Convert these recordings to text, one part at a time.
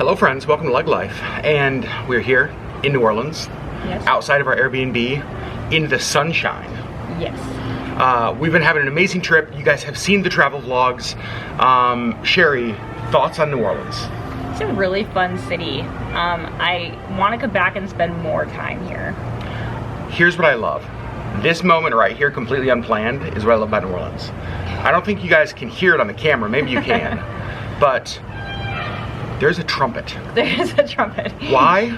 Hello friends, welcome to LeggLife, and we're here in New Orleans, yes, outside of our Airbnb, in the sunshine. Yes. We've been having an amazing trip. You guys have seen the travel vlogs. Sherri, thoughts on New Orleans? It's a really fun city. I want to come back and spend more time here. Here's what I love. This moment right here, completely unplanned, is what I love about New Orleans. I don't think you guys can hear it on the camera, maybe you can, but there's a trumpet. There's a trumpet. Why?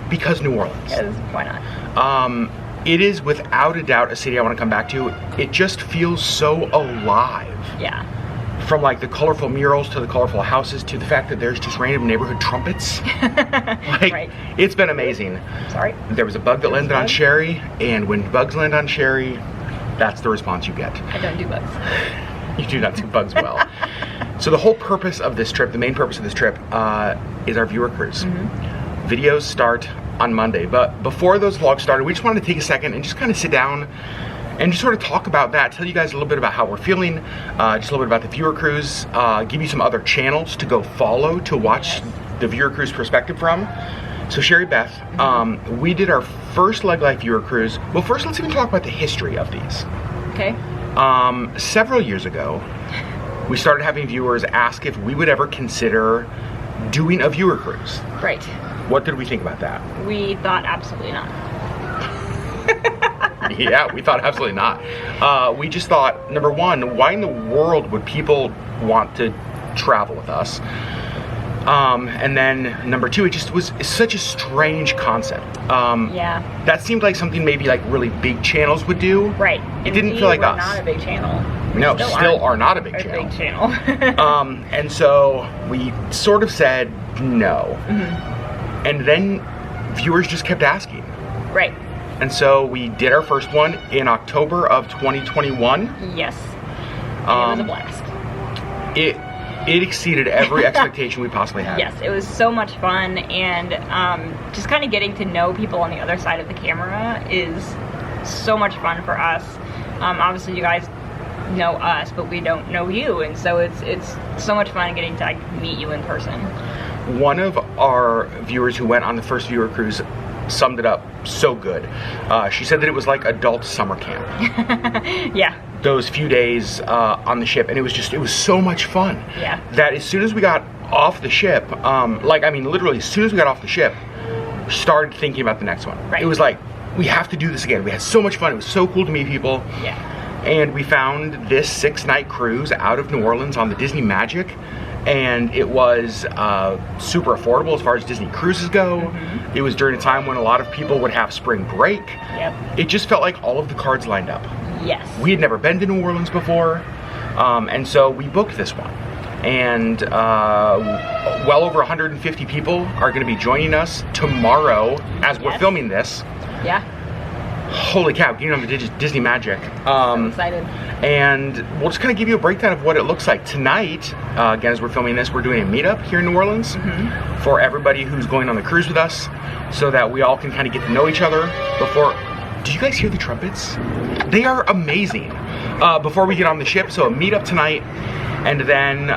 Because New Orleans. Because why not? It is without a doubt a city I want to come back to. It just feels so alive. Yeah. From like the colorful murals to the colorful houses to the fact that there's just random neighborhood trumpets. Like, right. It's been amazing. Sorry. There was a bug that landed on Sherri, and when bugs land on Sherri, that's the response you get. I don't do bugs. You do not do bugs well. So the whole purpose of this trip, the main purpose of this trip, is our viewer cruise. Mm-hmm. Videos start on Monday, but before those vlogs started, we just wanted to take a second and just kind of sit down and just sort of talk about that, tell you guys a little bit about how we're feeling, just a little bit about the viewer cruise, give you some other channels to go follow to watch the viewer cruise perspective from. So Sherri Beth, we did our first LeggLife viewer cruise. Well, first let's even talk about the history of these. Okay. Several years ago, we started having viewers ask if we would ever consider doing a viewer cruise. Right. What did we think about that? We thought absolutely not. Yeah, we thought absolutely not. We just thought, number one, why in the world would people want to travel with us? And then number two, it just was such a strange concept. Yeah. That seemed like something maybe like really big channels would do. Right. It didn't feel like us. Not a big channel. No, still are not a big channel. Big channel. And so we sort of said no. Mm-hmm. And then viewers just kept asking. Right. And so we did our first one in October of 2021. Yes. And it was a blast. It exceeded every expectation we possibly had. Yes, it was so much fun, and just kind of getting to know people on the other side of the camera is so much fun for us. Obviously you guys know us, but we don't know you, and so it's so much fun getting to like, meet you in person. One of our viewers who went on the first viewer cruise summed it up so good. She said that it was like adult summer camp. Yeah. Those few days on the ship, and it was so much fun. Yeah. That as soon as we got off the ship, literally as soon as we got off the ship, we started thinking about the next one. Right. It was like, we have to do this again. We had so much fun. It was so cool to meet people. Yeah. And we found this 6-night cruise out of New Orleans on the Disney Magic, and it was super affordable as far as Disney cruises go. Mm-hmm. It was during a time when a lot of people would have spring break. Yep. It just felt like all of the cards lined up. Yes. We had never been to New Orleans before, and so we booked this one. And well over 150 people are going to be joining us tomorrow as we're filming this. Yeah. Holy cow, getting on the Disney Magic. So excited. And we'll just kind of give you a breakdown of what it looks like. Tonight, again, as we're filming this, we're doing a meetup here in New Orleans for everybody who's going on the cruise with us, so that we all can kind of get to know each other before... Did you guys hear the trumpets? They are amazing. Before we get on the ship, so a meetup tonight, and then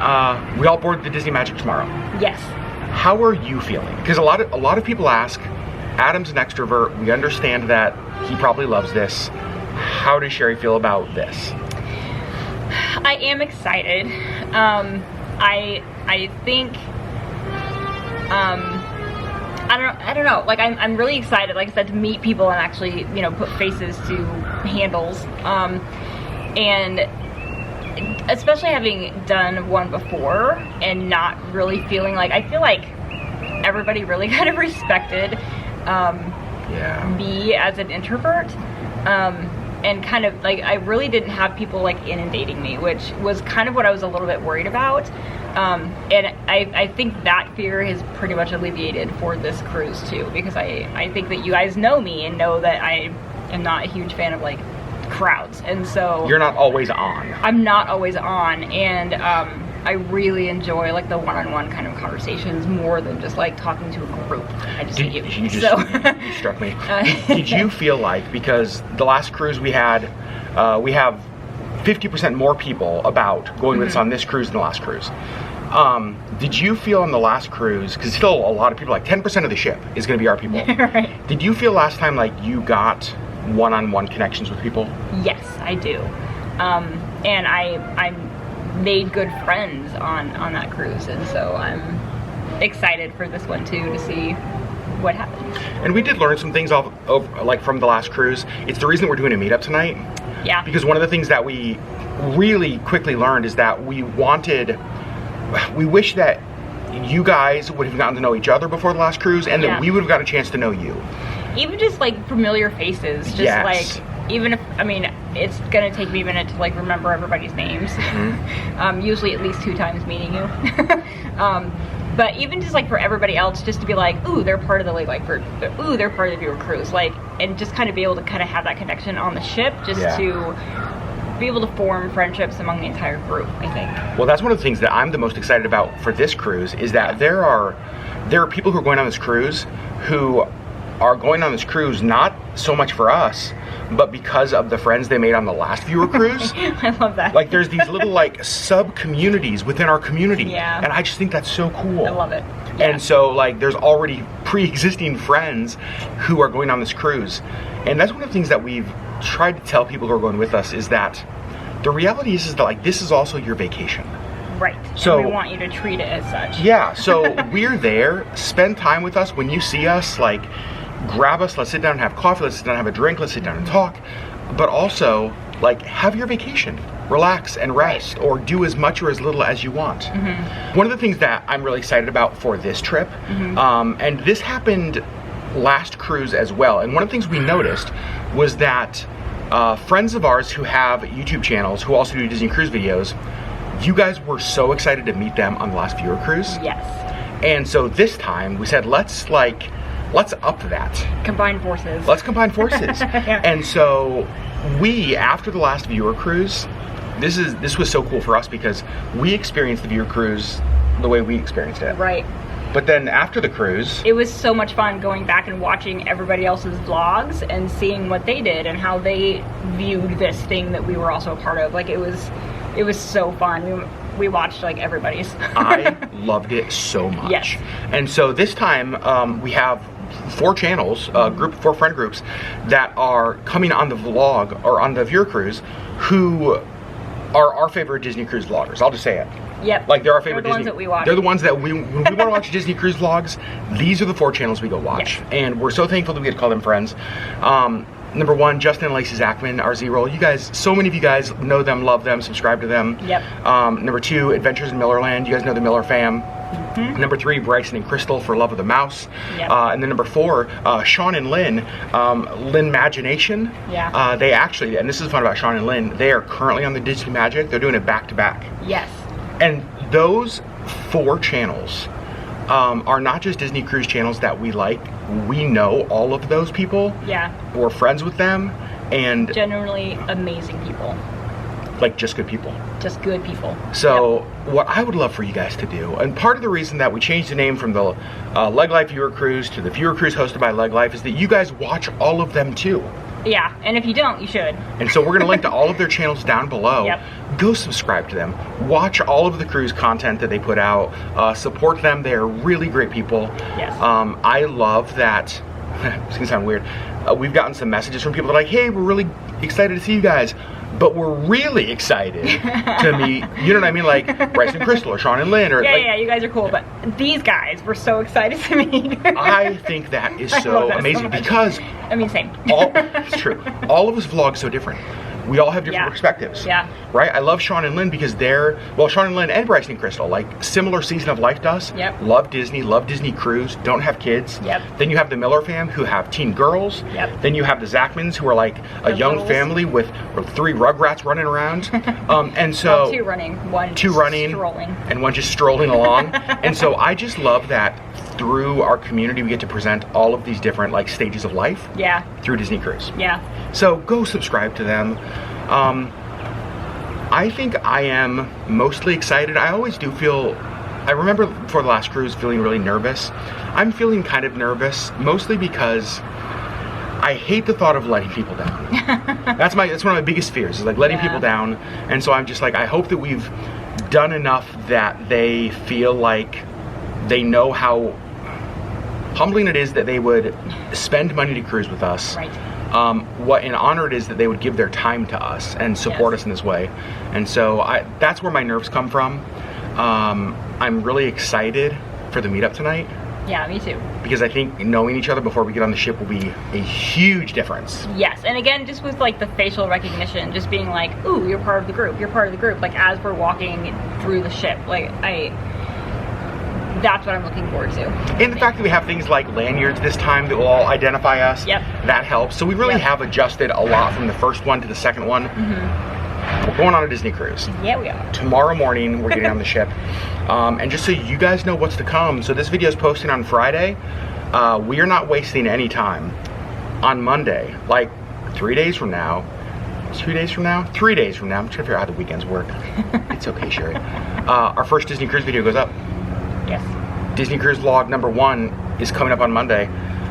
we all board the Disney Magic tomorrow. Yes. How are you feeling? Because a lot of people ask, Adam's an extrovert, we understand that, he probably loves this. How does Sherri feel about this? I am excited. I think I don't know. Like I'm really excited, like I said, to meet people and actually, you know, put faces to handles. And especially having done one before and not really feeling like, I feel like everybody really kind of respected me as an introvert. And kind of like, I really didn't have people like inundating me, which was kind of what I was a little bit worried about. And I think that fear has pretty much alleviated for this cruise too, because I think that you guys know me and know that I am not a huge fan of like crowds, and so you're not always on. I'm not always on, and I really enjoy like the one-on-one kind of conversations more than just like talking to a group. I just hate you. You struck me. Did you feel like, because the last cruise we had, we have 50% more people about going with us on this cruise than the last cruise. Did you feel on the last cruise, because still a lot of people, like 10% of the ship is going to be our people. Right. Did you feel last time like you got one-on-one connections with people? Yes, I do. And I made good friends on that cruise, and so I'm excited for this one too, to see what happens. And we did learn some things like from the last cruise. It's the reason we're doing a meetup tonight. Yeah. Because one of the things that we really quickly learned is that we wish that you guys would have gotten to know each other before the last cruise, and that we would have got a chance to know you. Even just like familiar faces, just yes. like, even if, I mean, it's gonna take me a minute to like remember everybody's names. Usually at least 2 times meeting you. But even just like for everybody else, just to be like, ooh, they're part of the LeggLife group, ooh, they're part of the viewer cruise, like, and just kind of be able to kind of have that connection on the ship, just to be able to form friendships among the entire group, I think. Well, that's one of the things that I'm the most excited about for this cruise, is that there are people who are going on this cruise who are going on this cruise not so much for us, but because of the friends they made on the last viewer cruise. I love that. Like, there's these little like sub-communities within our community. Yeah. And I just think that's so cool. I love it. Yeah. And so like there's already pre-existing friends who are going on this cruise. And that's one of the things that we've tried to tell people who are going with us, is that the reality is that like this is also your vacation. Right. So and we want you to treat it as such. Yeah, so we're there. Spend time with us. When you see us, like, grab us, let's sit down and have coffee, let's sit down and have a drink, let's sit down and talk. But also, like, have your vacation. Relax and rest, or do as much or as little as you want. One of the things that I'm really excited about for this trip, and this happened last cruise as well, and one of the things we noticed was that friends of ours who have YouTube channels, who also do Disney Cruise videos, you guys were so excited to meet them on the last viewer cruise. Yes. And so this time we said, let's up that. Combine forces. Let's combine forces. Yeah. And so we, after the last viewer cruise, this was so cool for us because we experienced the viewer cruise the way we experienced it. Right. But then after the cruise, it was so much fun going back and watching everybody else's vlogs and seeing what they did and how they viewed this thing that we were also a part of. Like, it was so fun. We watched like everybody's. I loved it so much. Yes. And so this time we have 4 channels, 4 friend groups that are coming on the vlog or on the viewer cruise, who are our favorite Disney Cruise vloggers. I'll just say it. Yep. Like, they're our favorite They're the Disney. ones that we watch. They're the ones that when we want to watch Disney Cruise vlogs, these are the 4 channels we go watch. Yes. And we're so thankful that we get to call them friends. Number 1, Justin and Lacey Zachman, our Z-Roll. You guys, so many of you guys know them, love them, subscribe to them. Yep. Number 2, Adventures in Millerland. You guys know the Miller fam. Number 3, Bryson and Crystal for Love of the Mouse. Yep. And then number 4, Sean and Lynn, Lynn Magination. Yeah. They actually, and this is fun about Sean and Lynn, they are currently on the Disney Magic. They're doing it back to back. Yes. And those 4 channels are not just Disney Cruise channels that we like. We know all of those people. Yeah. We're friends with them, and generally amazing people. Like, just good people. Just good people. So what I would love for you guys to do, and part of the reason that we changed the name from the LeggLife viewer cruise to the viewer cruise hosted by LeggLife, is that you guys watch all of them too. Yeah, and if you don't, you should. And so we're going to link to all of their channels down below. Yep. Go subscribe to them. Watch all of the cruise content that they put out. Support them. They are really great people. Yes. I love that. It's going to sound weird. We've gotten some messages from people that are like, hey, we're really excited to see you guys. But we're really excited to meet, you know what I mean? Like Bryson and Crystal or Sean and Lynn. Or yeah, you guys are cool. But these guys were so excited to meet. I think that is so amazing because... I mean, same. It's true. All of us vlog so different. We all have different perspectives. Yeah. Right? I love Sean and Lynn because Sean and Lynn and Bryson and Crystal, like, similar season of life to us. Yep. Love Disney Cruise, don't have kids. Yep. Then you have the Miller fam who have teen girls. Yep. Then you have the Zachmans who are like a young family with 3 Rugrats running around. And so... Well, 2 running, 1 strolling. And 1 just strolling along. And so I just love that through our community we get to present all of these different like stages of life. Yeah. Through Disney Cruise. Yeah. So go subscribe to them. I think I am mostly excited. I always do feel, I remember before the last cruise feeling really nervous. I'm feeling kind of nervous, mostly because I hate the thought of letting people down. That's one of my biggest fears, is like letting people down. And so I'm just like, I hope that we've done enough that they feel like they know how humbling it is that they would spend money to cruise with us. Right. What an honor it is that they would give their time to us and support us in this way. And so that's where my nerves come from. I'm really excited for the meetup tonight. Yeah, me too. Because I think knowing each other before we get on the ship will be a huge difference. Yes, and again, just with like the facial recognition, just being like, ooh, you're part of the group, you're part of the group, like as we're walking through the ship, like that's what I'm looking forward to. And the fact that we have things like lanyards this time that will all identify us, that helps. So we really have adjusted a lot from the first one to the second one. We're going on a Disney cruise. Yeah, we are. Tomorrow morning, we're getting on the ship. And just so you guys know what's to come, so this video is posting on Friday. We are not wasting any time. On Monday, like 3 days from now, 2 days from now, 3 days from now, I'm trying to figure out how the weekends work. It's okay, Sherri. Our first Disney cruise video goes up. Yes. Disney Cruise Vlog number 1 is coming up on Monday.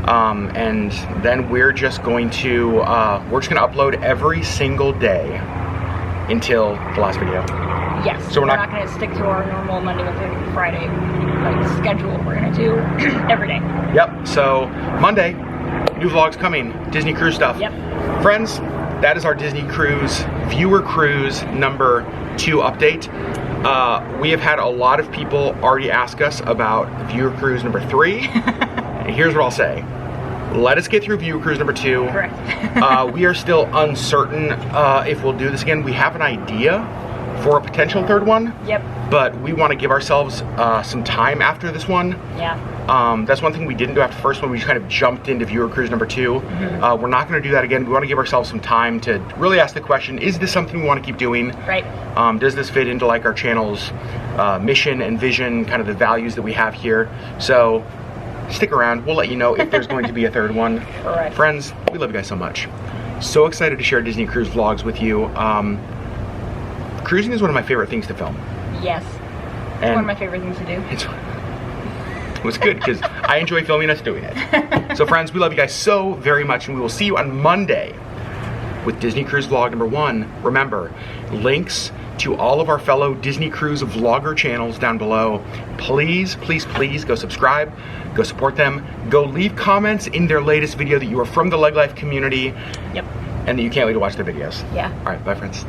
And then we're just going to upload every single day until the last video. Yes. So we're not going to stick to our normal Monday, Wednesday, Friday like schedule. We're going to do every day. Yep. So Monday, new vlogs coming. Disney cruise stuff. Yep. Friends, that is our Disney Cruise viewer cruise number 2 update. We have had a lot of people already ask us about viewer cruise number 3. And here's what I'll say. Let us get through viewer cruise number 2. Correct. We are still uncertain if we'll do this again. We have an idea for a potential 3rd one. Yep. But we want to give ourselves some time after this one. Yeah. That's one thing we didn't do after the first one. We just kind of jumped into viewer cruise number 2. We're not going to do that again. We want to give ourselves some time to really ask the question, is this something we want to keep doing? Right. Does this fit into like our channel's mission and vision, kind of the values that we have here? So stick around. We'll let you know if there's going to be a 3rd one. Correct. Friends, we love you guys so much. So excited to share Disney Cruise vlogs with you. Cruising is one of my favorite things to film. Yes. It's one of my favorite things to do. It was good because I enjoy filming us doing it. So friends, we love you guys so very much, and we will see you on Monday with Disney Cruise Vlog number 1. Remember, links to all of our fellow Disney Cruise vlogger channels down below. Please, please, please go subscribe, go support them, go leave comments in their latest video that you are from the LeggLife community. Yep. And that you can't wait to watch their videos. Yeah. All right, bye friends.